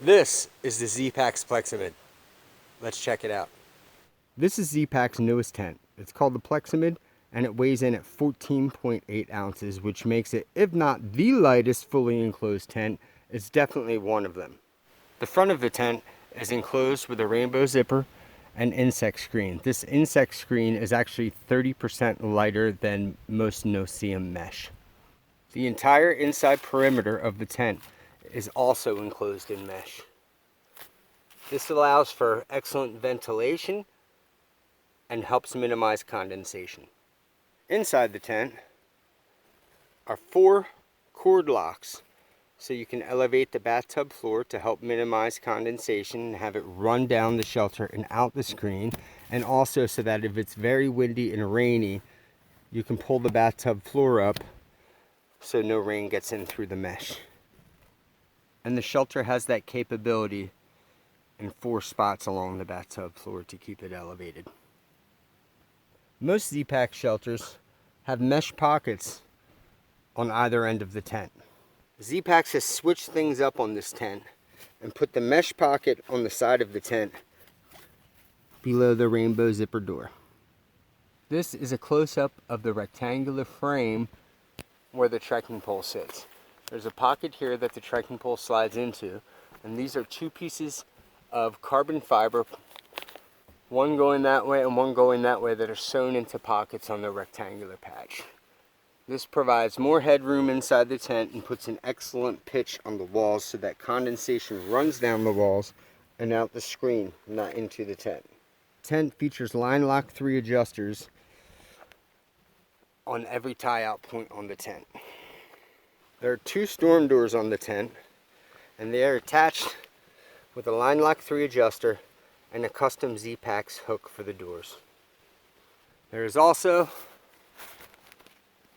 This is the Zpacks Plexamid. Let's check it out. This is Zpacks' newest tent. It's called the Plexamid, and it weighs in at 14.8 ounces, which makes it, if not the lightest fully enclosed tent, it's definitely one of them. The front of the tent is enclosed with a rainbow zipper and insect screen. This insect screen is actually 30% lighter than most no-seam mesh. The entire inside perimeter of the tent is also enclosed in mesh. This allows for excellent ventilation and helps minimize condensation. Inside the tent are 4 cord locks, so you can elevate the bathtub floor to help minimize condensation and have it run down the shelter and out the screen, and also so that if it's very windy and rainy, you can pull the bathtub floor up so no rain gets in through the mesh. And the shelter has that capability in 4 spots along the bathtub floor to keep it elevated. Most Zpacks shelters have mesh pockets on either end of the tent. Zpacks has switched things up on this tent and put the mesh pocket on the side of the tent below the rainbow zipper door. This is a close-up of the rectangular frame where the trekking pole sits. There's a pocket here that the trekking pole slides into, and these are 2 pieces of carbon fiber, one going that way and one going that way, that are sewn into pockets on the rectangular patch. This provides more headroom inside the tent and puts an excellent pitch on the walls so that condensation runs down the walls and out the screen, not into the tent. The tent features line lock 3 adjusters on every tie-out point on the tent. There are 2 storm doors on the tent, and they are attached with a line lock 3 adjuster and a custom Zpacks hook for the doors. There is also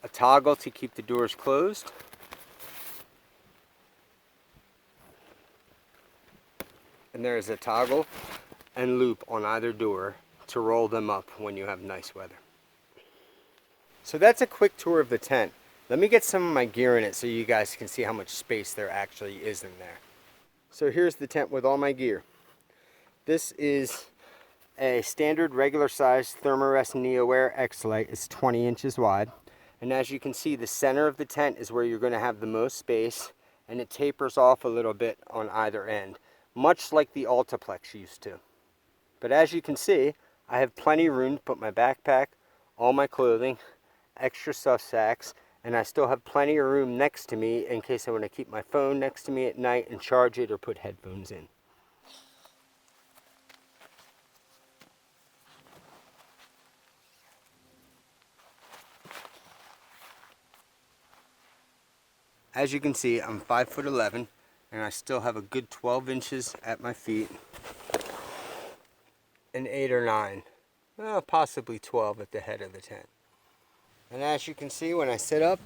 a toggle to keep the doors closed, and there is a toggle and loop on either door to roll them up when you have nice weather. So that's a quick tour of the tent. Let me get some of my gear in it so you guys can see how much space there actually is in there. So here's the tent with all my gear. This is a standard regular size Thermarest NeoAir X-Lite. It's 20 inches wide. And as you can see, the center of the tent is where you're going to have the most space, and it tapers off a little bit on either end, much like the Altaplex used to. But as you can see, I have plenty of room to put my backpack, all my clothing, extra stuff sacks, and I still have plenty of room next to me in case I want to keep my phone next to me at night and charge it or put headphones in. As you can see, I'm 5'11", and I still have a good 12 inches at my feet, and 8 or 9, possibly 12 at the head of the tent. And as you can see, when I sit up,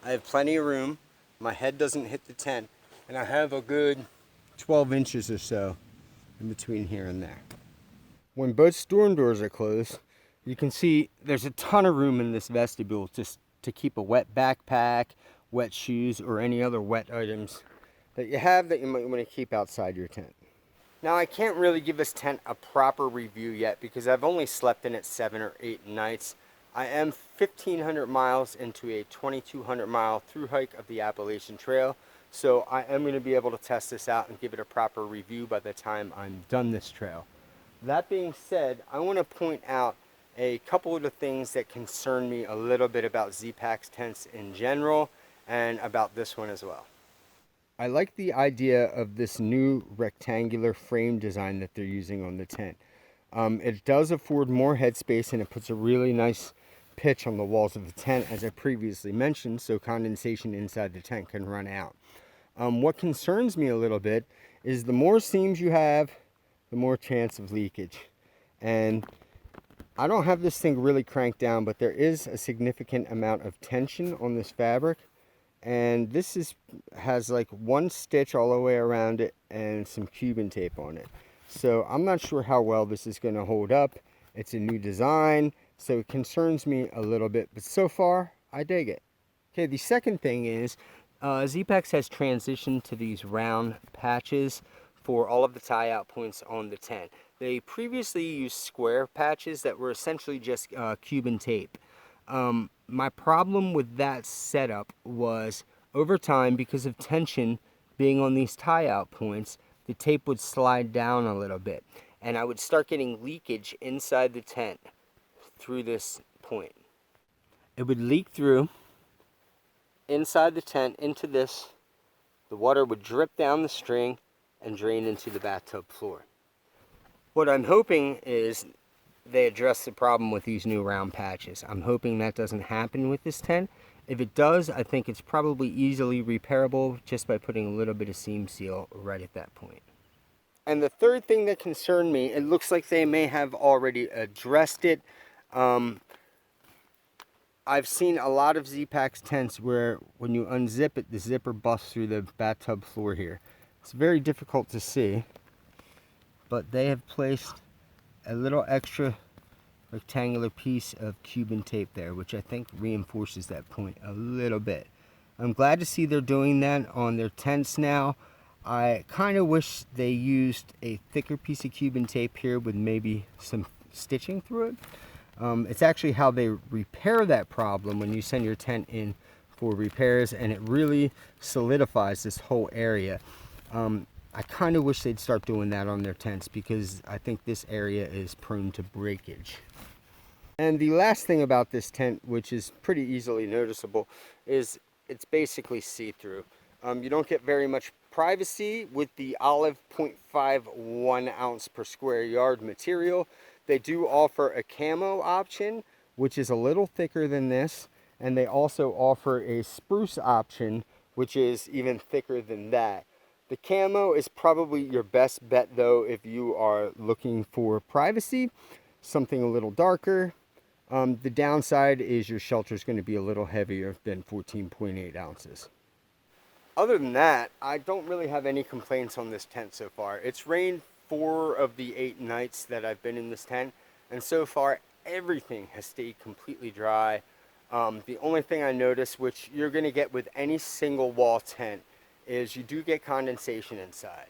I have plenty of room. My head doesn't hit the tent, and I have a good 12 inches or so in between here and there. When both storm doors are closed, you can see there's a ton of room in this vestibule just to keep a wet backpack, wet shoes, or any other wet items that you have that you might want to keep outside your tent. Now, I can't really give this tent a proper review yet because I've only slept in it 7 or 8 nights. I am 1,500 miles into a 2,200 mile through hike of the Appalachian Trail, so I am going to be able to test this out and give it a proper review by the time I'm done this trail. That being said, I want to point out a couple of the things that concern me a little bit about Zpacks tents in general, and about this one as well. I like the idea of this new rectangular frame design that they're using on the tent. It does afford more headspace, and it puts a really nice pitch on the walls of the tent, as I previously mentioned, so condensation inside the tent can run out. What concerns me a little bit is the more seams you have, the more chance of leakage. And I don't have this thing really cranked down, but there is a significant amount of tension on this fabric, and this has like 1 stitch all the way around it and some Cuban tape on it. So I'm not sure how well this is going to hold up. It's a new design, so it concerns me a little bit, but so far I dig it. Okay, the second thing is Zpacks has transitioned to these round patches for all of the tie-out points on the tent. They previously used square patches that were essentially just Cuban tape. My problem with that setup was over time, because of tension being on these tie-out points, the tape would slide down a little bit, and I would start getting leakage inside the tent through this point. It would leak through inside the tent into this. The water would drip down the string and drain into the bathtub floor. What I'm hoping is they address the problem with these new round patches. I'm hoping that doesn't happen with this tent. If it does, I think it's probably easily repairable just by putting a little bit of seam seal right at that point. And the third thing that concerned me, it looks like they may have already addressed it. I've seen a lot of Zpacks tents where when you unzip it, the zipper busts through the bathtub floor here. It's very difficult to see, but they have placed a little extra rectangular piece of Cuban tape there, which I think reinforces that point a little bit. I'm glad to see they're doing that on their tents now. I kind of wish they used a thicker piece of Cuban tape here with maybe some stitching through it. It's actually how they repair that problem when you send your tent in for repairs, and it really solidifies this whole area. I kind of wish they'd start doing that on their tents because I think this area is prone to breakage. And the last thing about this tent, which is pretty easily noticeable, is it's basically see-through. You don't get very much privacy with the olive 0.51 ounce per square yard material. They do offer a camo option, which is a little thicker than this, and they also offer a spruce option, which is even thicker than that. The camo is probably your best bet though if you are looking for privacy, something a little darker. The downside is your shelter is going to be a little heavier than 14.8 ounces. Other than that, I don't really have any complaints on this tent so far. It's rained 4 of the 8 nights that I've been in this tent, and so far everything has stayed completely dry. The only thing I noticed, which you're going to get with any single wall tent, is you do get condensation inside.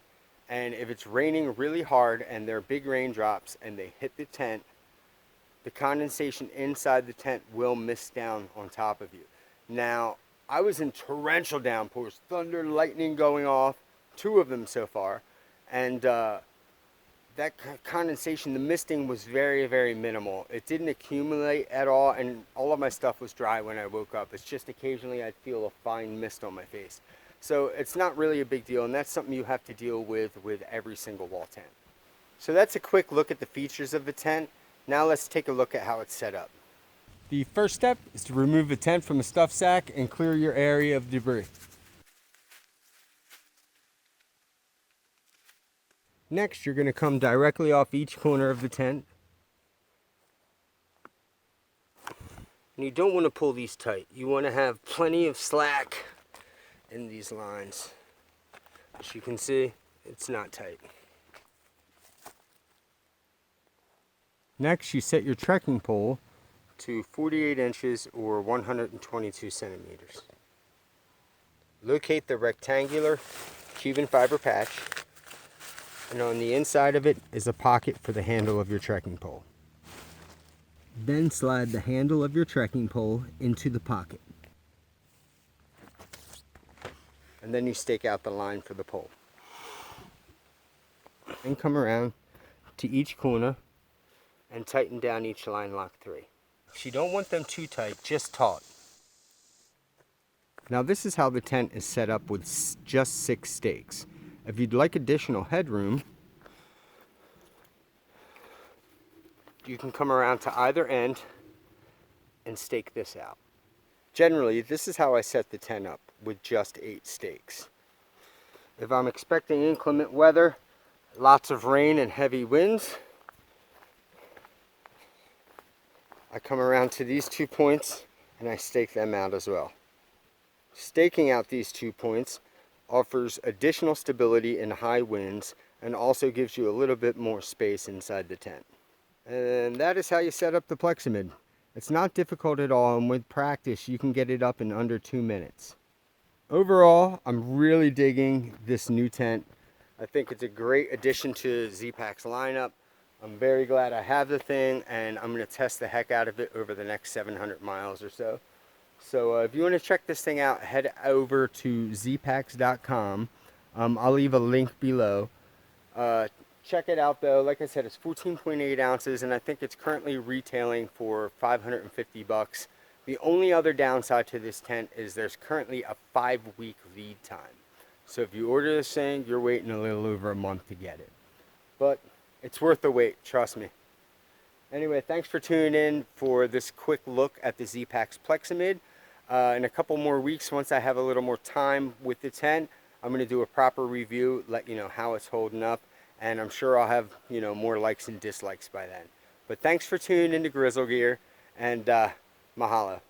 And if it's raining really hard and there are big raindrops and they hit the tent, the condensation inside the tent will mist down on top of you. Now, I was in torrential downpours, thunder, lightning going off, 2 of them so far, and that condensation, the misting was very, very minimal. It didn't accumulate at all, and all of my stuff was dry when I woke up. It's just occasionally I'd feel a fine mist on my face. So it's not really a big deal, and that's something you have to deal with every single wall tent. So that's a quick look at the features of the tent. Now let's take a look at how it's set up. The first step is to remove the tent from the stuff sack and clear your area of debris. Next, you're going to come directly off each corner of the tent. And you don't want to pull these tight. You want to have plenty of slack in these lines. As you can see, it's not tight. Next, you set your trekking pole to 48 inches or 122 centimeters. Locate the rectangular Cuban fiber patch, and on the inside of it is a pocket for the handle of your trekking pole. Then slide the handle of your trekking pole into the pocket. And then you stake out the line for the pole. And come around to each corner and tighten down each line lock 3. If you don't want them too tight, just taut. Now this is how the tent is set up with just 6 stakes. If you'd like additional headroom, you can come around to either end and stake this out. Generally, this is how I set the tent up, with just 8 stakes. If I'm expecting inclement weather, lots of rain and heavy winds, I come around to these 2 points and I stake them out as well. Staking out these 2 points offers additional stability in high winds and also gives you a little bit more space inside the tent. And that is how you set up the Plexamid. It's not difficult at all, and with practice you can get it up in under 2 minutes. overall, I'm really digging this new tent. I think it's a great addition to Zpacks lineup. I'm very glad I have the thing, and I'm going to test the heck out of it over the next 700 miles or so. So if you want to check this thing out, head over to zpacks.com. I'll leave a link below. Check it out though. Like I said, it's 14.8 ounces, and I think it's currently retailing for 550 bucks. The only other downside to this tent is there's currently a 5-week lead time. So if you order this thing, you're waiting a little over a month to get it. But it's worth the wait, trust me. Anyway, thanks for tuning in for this quick look at the Zpacks Plexamid. In a couple more weeks, once I have a little more time with the tent, I'm going to do a proper review, let you know how it's holding up, and I'm sure I'll have, you know, more likes and dislikes by then. But thanks for tuning in to Grizzle Gear, and mahalo.